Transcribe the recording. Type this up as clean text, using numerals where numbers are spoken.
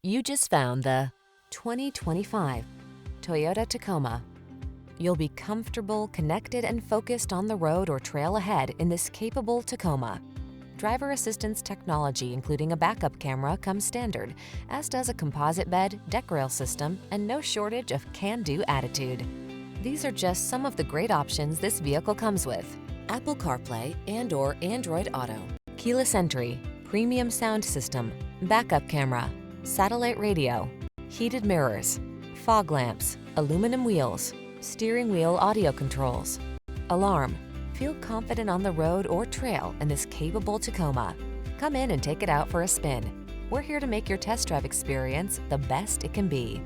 You just found the 2025 Toyota Tacoma. You'll be comfortable, connected, and focused on the road or trail ahead in this capable Tacoma. Driver assistance technology, including a backup camera, comes standard, as does a composite bed, deck rail system, and no shortage of can-do attitude. These are just some of the great options this vehicle comes with: Apple CarPlay and/or Android Auto, keyless entry, premium sound system, backup camera, satellite radio, heated mirrors, fog lamps, aluminum wheels, steering wheel audio controls, alarm. Feel confident on the road or trail in this capable Tacoma. Come in and take it out for a spin. We're here to make your test drive experience the best it can be.